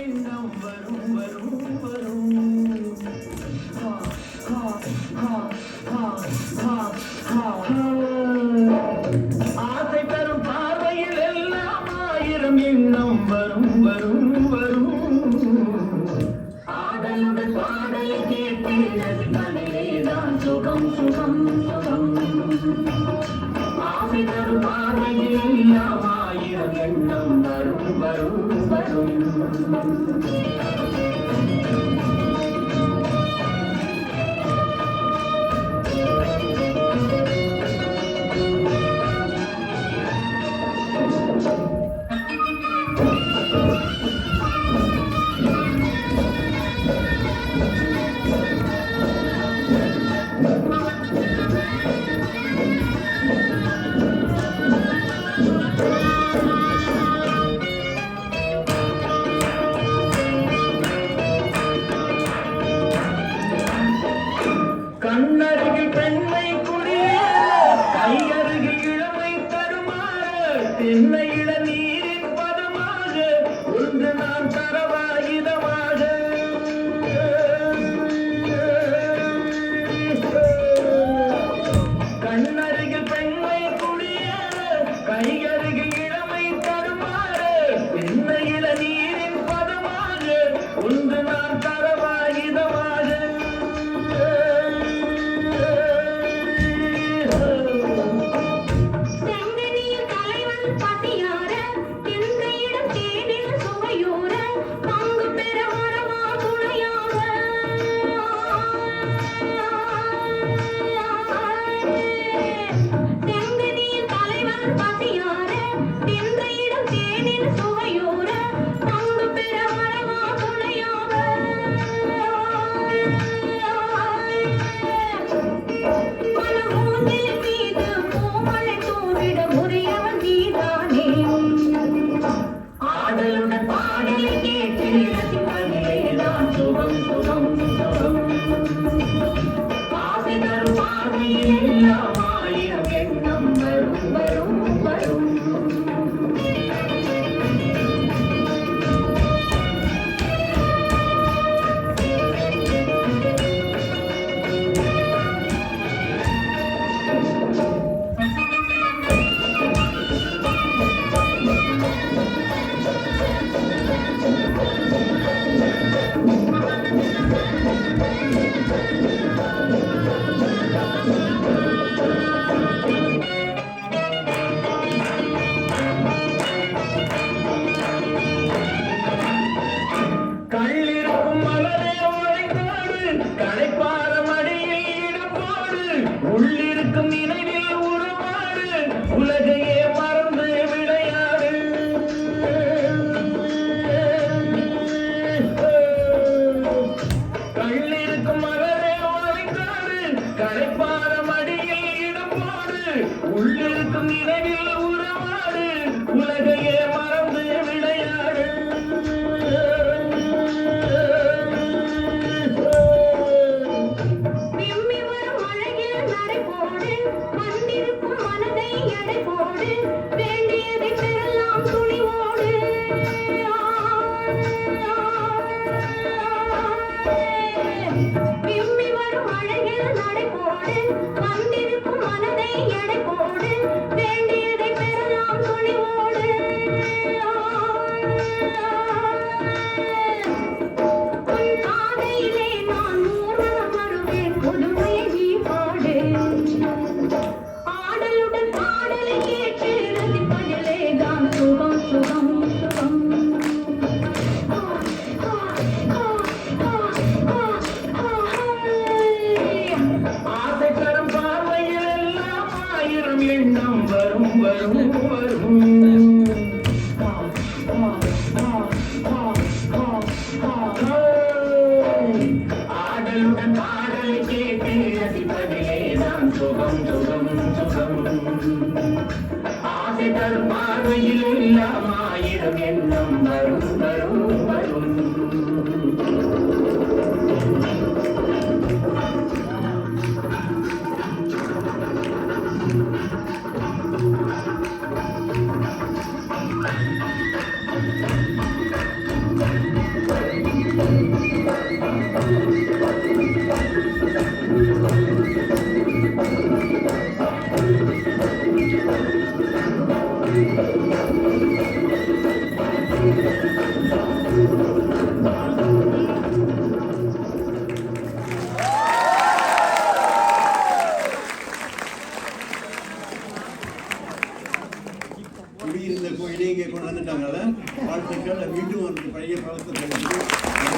எண்ணம் வரும் வரும் வரும். ஆசை தரும் பார்வையில் எல்லாம் ஆயிரம் எண்ணம் வரும் வரும் வரும். ஆடலுடன் பாடலை கேட்டு ரசிப்பதிலேதான் சுகம் சுகம் சுகம். ஆசை தரும் பார்வையில் எல்லாம் ஆயிரம் எண்ணம் வரும் வரும் வரும். கண்ணருகில் பெண்மை குடியேற கையருகில் இளமை தருமாற தென்னையிட நீரின் பதமாக ஒன்று நான் தரவாயுதமாக. கண்ணருகில் பெண்மை குடியேற கையருகில் இளமை தருமாற தென்னையிட நீரின் பதமாக ஒன்று நான் தரவாயுதமாக. கள்ளிருக்கும் மலரே உழைக்காடு களைப்பார மடியில் இடுபாடு உள்ளிருக்கும் நினைவில் உருவாடு உலகையே மறந்து விளையாடு. கள்ளிருக்கும் மலரே உழைக்காடு களைப்பார மடியில் இடுபாடு உள்ளிருக்கும் நினைவில் உருவாடு உலகையே மறந்து விளையாடு. எண்ணம் வரும் வரும் வரும். ஆடலுடன் பாடலை கேட்டு ரசிப்பதிலே தான் சுகம் சுகம் சுகம். ஆசை தரும் பார்வையில் எல்லாம் ஆயிரம் எண்ணம் வரும் வரும் வரும். குடியிருந்த கோயிலே இங்கே கொண்டு வந்துட்டாங்கல்ல. வாழ்த்துக்கள். மீண்டும் ஒரு பழைய பழத்தை